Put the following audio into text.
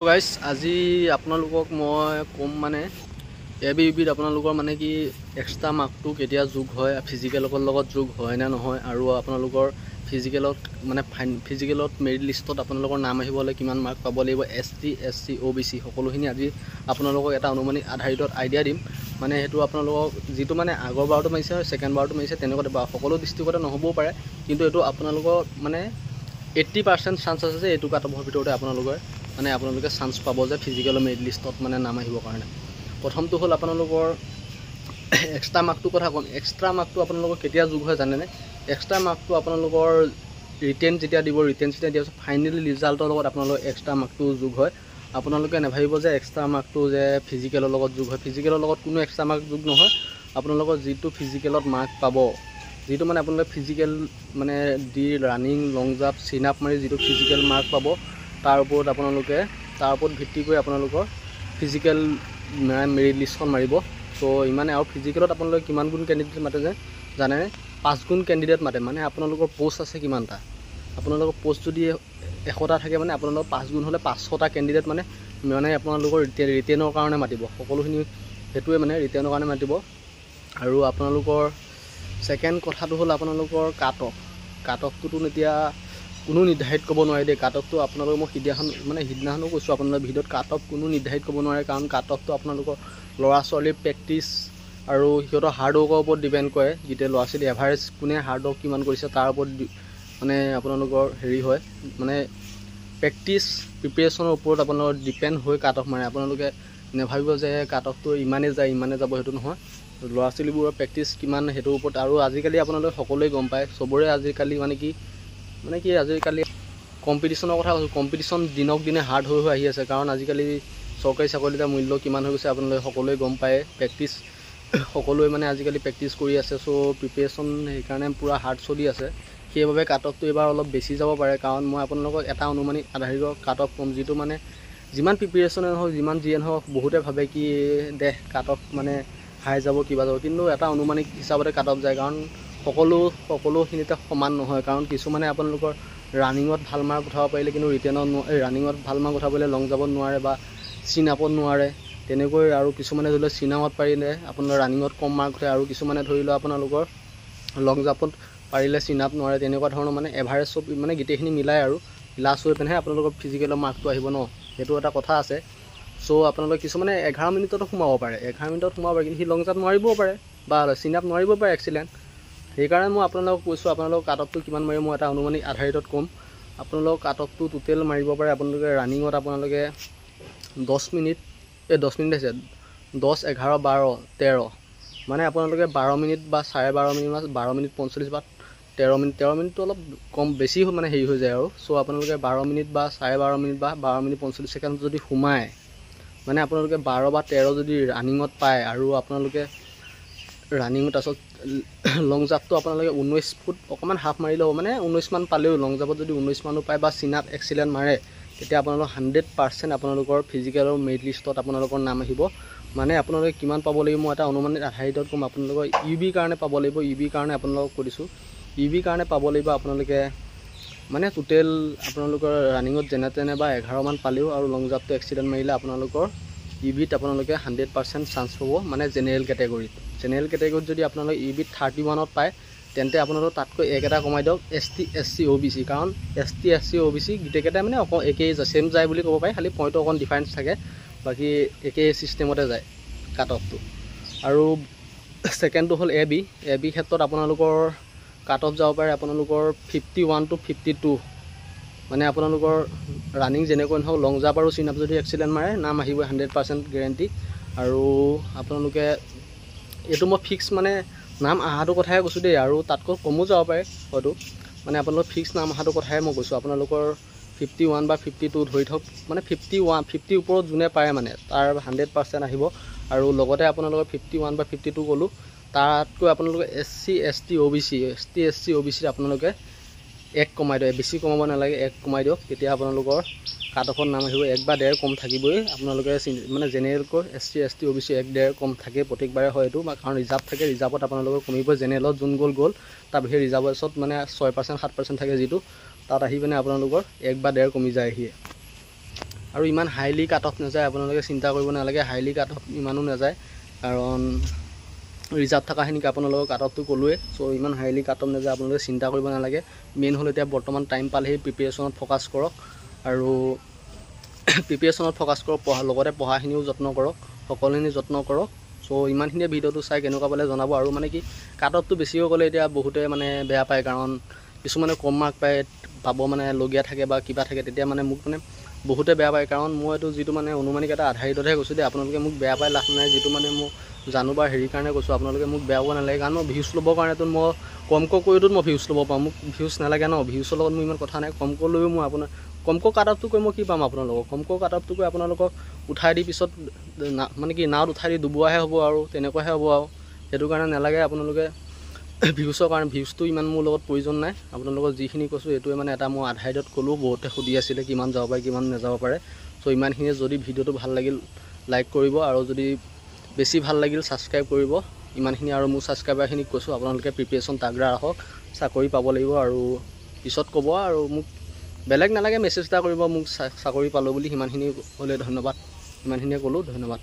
Guys আজি আপোনালোকক মই কম মানে এবিবিত আপোনালোকৰ মানে কি এক্সট্ৰা মাৰ্কটো কেতিয়া যোগ হয়, ফিজিকেলৰ লগত যোগ হয় নে নহয়, আৰু আপোনালোকৰ ফিজিকেলত মানে ফিজিকেলত মেৰিট লিষ্টত আপোনালোকৰ নাম আহিবলৈ কিমান মাৰ্ক পাব লাগিব, ST SC OBC সকলোখিনি আজি আপোনালোকক এটা অনুমানিক আধাৰিতত আইডিয়া দিম। মানে সেইটো আপোনালোকক যিটো মানে আগৰ বাৰটো মাৰিছে ছেকেণ্ড বাৰটো মাৰিছে তেনেকুৱাতে বা সকলো ডিষ্ট্ৰিক্টতে নহ'বও পাৰে, কিন্তু এইটো আপোনালোকৰ মানে 80% চান্স আছে যে এইটো কাট অফৰ ভিতৰতে আপোনালোকে চান্স পাব যে ফিজিকেলৰ মেৰিট লিষ্টত মানে নাম আহিবৰ কাৰণে। প্ৰথমটো হ'ল আপোনালোকৰ এক্সট্ৰা মাৰ্কটোৰ কথা ক'ম। এক্সট্ৰা মাৰ্কটো আপোনালোকৰ কেতিয়া যোগ হয় জানেনে? এক্সট্ৰা মাৰ্কটো আপোনালোকৰ ৰিটেন যেতিয়া দিব, ৰিটেন যেতিয়া দিয়াৰ পিছত ফাইনেলি ৰিজাল্টৰ লগত আপোনালোকৰ এক্সট্ৰা মাৰ্কটো যোগ হয়। আপোনালোকে নাভাবিব যে এক্সট্ৰা মাৰ্কটো যে ফিজিকেলৰ লগত যোগ হয়। ফিজিকেলৰ লগত কোনো এক্সট্ৰা মাৰ্ক যোগ নহয়। আপোনালোকৰ যিটো ফিজিকেলত মাৰ্ক পাব, যিটো মানে আপোনালোকে ফিজিকেল মানে দি ৰানিং, লং জাম্প, চিন আপ মাৰি যিটো ফিজিকেল মাৰ্ক পাব, তাৰ ওপৰত ভিত্তি কৰি আপোনালোকৰ ফিজিকেল মেৰিট লিষ্টখন মাৰিব। ত' ইমানে। আৰু ফিজিকেলত আপোনালোকে কিমান গুণ কেণ্ডিডেট মাতে যে জানেনে? 5 গুণ কেণ্ডিডেট মাতে। মানে আপোনালোকৰ পোষ্ট আছে কিমানটা? আপোনালোকৰ পোষ্ট যদি 100টা থাকে মানে আপোনালোকৰ 5 গুণ হ'লে 500টা কেণ্ডিডেট মানে আপোনালোকৰ ৰিটেনৰ কাৰণে মাতিব। সকলোখিনি সেইটোৱে মানে ৰিটেনৰ কাৰণে মাতিব। আৰু আপোনালোকৰ ছেকেণ্ড কথাটো হ'ল আপোনালোকৰ কাট অফটোতো এতিয়া কোনো নিৰ্ধাৰিত ক'ব নোৱাৰে দেই। কাট অফটো আপোনালোকে মই সিদিনাখনো কৈছোঁ আপোনালোকৰ ভিডিঅ'ত, কাট অফ কোনো নিৰ্ধাৰিত ক'ব নোৱাৰে, কাৰণ কাট অফটো আপোনালোকৰ ল'ৰা ছোৱালীৰ প্ৰেক্টিচ আৰু সিহঁতৰ হাৰ্ড ৱৰ্কৰ ওপৰত ডিপেণ্ড কৰে। যেতিয়া ল'ৰা ছোৱালী এভাৰেজ কোনে হাৰ্ড ৱৰ্ক কিমান কৰিছে তাৰ ওপৰত মানে আপোনালোকৰ হেৰি হয়, মানে প্ৰেক্টিচ প্ৰিপেৰেশ্যনৰ ওপৰত আপোনালোকৰ ডিপেণ্ড হৈ কাট অফ মাৰে। আপোনালোকে নেভাবিব যে কাট অফটো ইমানে যাব, সেইটো নহয়। ল'ৰা ছোৱালীবোৰৰ প্ৰেক্টিচ কিমান সেইটোৰ ওপৰত। আৰু আজিকালি আপোনালোকে সকলোৱে গম পায়, চবৰে আজিকালি মানে কি আজিকালি কম্পিটিশ্যনৰ কথা কৈছোঁ। কম্পিটিশ্যন দিনক দিনে হাৰ্ড হৈ আহি আছে, কাৰণ আজিকালি চৰকাৰী চাকৰিৰ মূল্য কিমান হৈ গৈছে আপোনালোকে সকলোৱে গম পায়। প্ৰেক্টিচ সকলোৱে মানে আজিকালি প্ৰেক্টিচ কৰি আছে, চ' প্ৰিপেৰেশ্যন সেইকাৰণে পূৰা হাৰ্ড চলি আছে। সেইবাবে কাট অফটো এইবাৰ অলপ বেছি যাব পাৰে, কাৰণ মই আপোনালোকক এটা অনুমানিক আধাৰিত কাট অফ ক'ম, যিটো মানে যিমান প্ৰিপেৰেশ্যনে নহওক, যিমান যিয়ে নহওক, বহুতে ভাবে কি কাট অফ মানে হাই যাব, কিবা যাব, কিন্তু এটা অনুমানিক হিচাপতে কাট অফ যায়। কাৰণ সকলোখিনিতে সমান নহয়। কাৰণ কিছুমানে আপোনালোকৰ ৰানিঙত ভাল মাৰ্ক উঠাব পাৰিলে, কিন্তু ৰানিঙত ভাল মাৰ্ক উঠাব পাৰিলে লং জাম্পত নোৱাৰে বা চিন আপত নোৱাৰে। তেনেকৈ আৰু কিছুমানে ধৰি লওক চিন আপত পাৰিলে আপোনাৰ ৰানিঙত কম মাৰ্ক উঠে, আৰু কিছুমানে ধৰি লওক আপোনালোকৰ লং জাম্পত পাৰিলে চিন আপ নোৱাৰে। তেনেকুৱা ধৰণৰ মানে এভাৰেজ চব মানে গোটেইখিনি মিলাই আৰু লাষ্ট হৈ পিনেহে আপোনালোকৰ ফিজিকেলৰ মাৰ্কটো আহিব ন, সেইটো এটা কথা আছে। চ' আপোনালোকে কিছুমানে 11 মিনিটতো সোমাব পাৰে, কিন্তু সি লং জাম্প নোৱাৰিবও পাৰে বা চিন আপ নোৱাৰিব পাৰে, এক্সিলেণ্ট। সেইকাৰণে মই আপোনালোকক কৈছোঁ, আপোনালোকৰ কাট অফটো কিমান মাৰিব মই এটা অনুমানিক আধাৰিতত ক'ম। আপোনালোকৰ কাট অফটো টোটেল মাৰিব পাৰে আপোনালোকে ৰানিঙত আপোনালোকে 10 মিনিট হৈছে 10, 11, 12, 13, মানে আপোনালোকে 12 মিনিট বা 12.5 মিনিট বা 12 মিনিট 45 বা 13 মিনিটটো অলপ কম বেছি মানে হেৰি হৈ যায় আৰু। চ' আপোনালোকে 12 মিনিট বা 12.5 মিনিট বা 12 মিনিট 45 ছেকেণ্ড যদি সোমায়, মানে আপোনালোকে 12 বা 13 যদি ৰানিঙত পায়, আৰু আপোনালোকে ৰানিং তাৰপিছত লং জাম্পটো আপোনালোকে 19 ফুট অকণমান হাফ মাৰিলে হ'ব, মানে 19 মান পালেও লং জাম্পত যদি 19 মানো পায় বা চিন আপ এক্সিলেণ্ট মাৰে, তেতিয়া আপোনালোকৰ 100% আপোনালোকৰ ফিজিকেলৰ মেৰিট লিষ্টত আপোনালোকৰ নাম আহিব। মানে আপোনালোকে কিমান পাব লাগিব মই এটা অনুমানিক আধাৰিতত ক'ম। আপোনালোকৰ UBৰ কাৰণে পাব লাগিব, UBৰ কাৰণে আপোনালোকক কৈ দিছোঁ। UBৰ কাৰণে পাব লাগিব আপোনালোকে মানে টোটেল আপোনালোকৰ ৰানিঙত যেনে তেনে বা 11 মান পালেও, আৰু লং জাম্পটো এক্সিলেণ্ট মাৰিলে আপোনালোকৰ UBত আপোনালোকে 100% চান্স পাব। মানে জেনেৰেল কেটেগৰীত যদি আপোনালোকে UBত 31ত পায়, তেন্তে আপোনালোকে তাতকৈ এটা কমাই দিয়ক ST SC OBC, কাৰণ ST SC OBC গোটেইকেইটাই মানে একেই ছেম যায় বুলি ক'ব পাৰি, খালি পইণ্টৰ অকণ ডিফাৰেঞ্চ থাকে, বাকী একেই ছিষ্টেমতে যায় কাট অফটো। আৰু ছেকেণ্ডটো হ'ল AB ক্ষেত্ৰত আপোনালোকৰ কাট অফ যাব পাৰে আপোনালোকৰ 51 to 52, মানে আপোনালোকৰ ৰানিং যেনেকৈ নহওক লং জাম্প আৰু চিন আপ যদি এক্সিলেণ্ট মাৰে, নাম আহিব 100% গেৰেণ্টি। আৰু আপোনালোকে এইটো মই ফিক্স মানে নাম অহাটো কথাহে কৈছোঁ দেই, আৰু তাতকৈ কমো যাব পাৰে হয়তো, মানে আপোনালোকৰ ফিক্স নাম অহাটো কথাহে মই কৈছোঁ। আপোনালোকৰ 51 বা 52 ধৰি থওক, মানে 50 ওপৰত যোনে পাৰে মানে তাৰ 100% আহিব। আৰু লগতে আপোনালোকৰ 51 বা 52 ক'লোঁ, তাতকৈ আপোনালোকে SC ST OBC আপোনালোকে 1 কমাই দিয়ক, বেছি কমাব নালাগে, 1 কমাই দিয়ক, তেতিয়া আপোনালোকৰ কাট অফত নাম আহিব। 1 বা 1.5 কম থাকিবই আপোনালোকে, মানে জেনেৰেলকৈ SC ST OBC 1.5 কম থাকে প্ৰত্যেকবাৰে হয় এইটো, কাৰণ ৰিজাৰ্ভ থাকে, ৰিজাৰ্ভত আপোনালোকৰ কমিব। জেনেৰেলত যোন গ'ল তাৰ বাহিৰে ৰিজাৰ্ভত মানে 6% 7% থাকে, যিটো তাত আহি পিনে আপোনালোকৰ 1 বা 1.5 কমি যায় আহিয়ে। আৰু ইমান হাইলি কাট অফ নাযায়, আপোনালোকে চিন্তা কৰিব নালাগে। হাইলি কাট অফ ইমানো নাযায়, কাৰণ ৰিজাৰ্ভ থকাখিনিক আপোনালোকৰ কাট অফটো ক'লোৱে। চ' ইমান হাইলি কাট অফ নাযায়, আপোনালোকে চিন্তা কৰিব নালাগে। মেইন হ'ল এতিয়া বৰ্তমান টাইম পালেহি প্ৰিপেৰেশ্যনত ফ'কাছ কৰক, আৰু প্ৰিপেৰেশ্যনত ফ'কাছ কৰক, লগতে পঢ়াখিনিও যত্ন কৰক, সকলোখিনি যত্ন কৰক। চ' ইমানখিনিয়ে ভিডিঅ'টো চাই কেনেকুৱা পালে জনাব। আৰু মানে কি কাট অফটো বেছি হৈ গ'লে এতিয়া বহুতে মানে বেয়া পায়, কাৰণ কিছুমানে কম মাৰ্ক পাব মানে লগীয়া থাকে বা কিবা থাকে, তেতিয়া মানে মোক মানে বহুতে বেয়া পায়। কাৰণ মই এইটো যিটো মানে অনুমানিক এটা আধাৰিতহে কৈছোঁ দেই, আপোনালোকে মোক বেয়া পাই লাভ নাই। যিটো মানে মোক জানো বা হেৰিৰ কাৰণে কৈছোঁ, আপোনালোকে মোক বেয়া পাব নালাগে। কাৰণ মই ভিউজ ল'বৰ কাৰণেতো মই কমকৈ কৰিতো মই ভিউজ ল'ব পাৰোঁ, মোক ভিউজ নালাগে ন। ভিউজৰ লগত মোৰ ইমান কথা নাই। কমকৈ লৈও মই আপোনাৰ কমকৈ কাট অফটো কৰি মই কি পাম আপোনালোকক? কমকৈ কাট অফটো কৰি আপোনালোকক উঠাই দি পিছত মানে কি নাৱত উঠাই দি ডুবোৱাহে হ'ব আৰু তেনেকুৱাহে হ'ব আৰু। সেইটো কাৰণে নালাগে আপোনালোকে ভিউজৰ কাৰণে। ভিউজটো ইমান মোৰ লগত প্ৰয়োজন নাই। আপোনালোকক যিখিনি কৈছোঁ এইটোৱে মানে এটা মই আধাৰিতত ক'লোঁ। বহুতে সুধি আছিলে কিমান যাব পাৰে কিমান নাযাব পাৰে। চ' ইমানখিনিয়ে। যদি ভিডিঅ'টো ভাল লাগিল লাইক কৰিব, আৰু যদি বেছি ভাল লাগিল ছাবস্ক্ৰাইব কৰিব। ইমানখিনি। আৰু মোৰ ছাবস্ক্ৰাইবাৰখিনিক কৈছোঁ আপোনালোকে প্ৰিপেৰেশ্যন তাগৰা ৰাখক, চাকৰি পাব লাগিব। আৰু পিছত ক'ব, আৰু মোক বেলেগ নালাগে, মেছেজ এটা কৰিব মোক চাকৰি পালোঁ বুলি। সিমানখিনি হ'লে ধন্যবাদ। ইমানখিনিয়ে ক'লোঁ, ধন্যবাদ।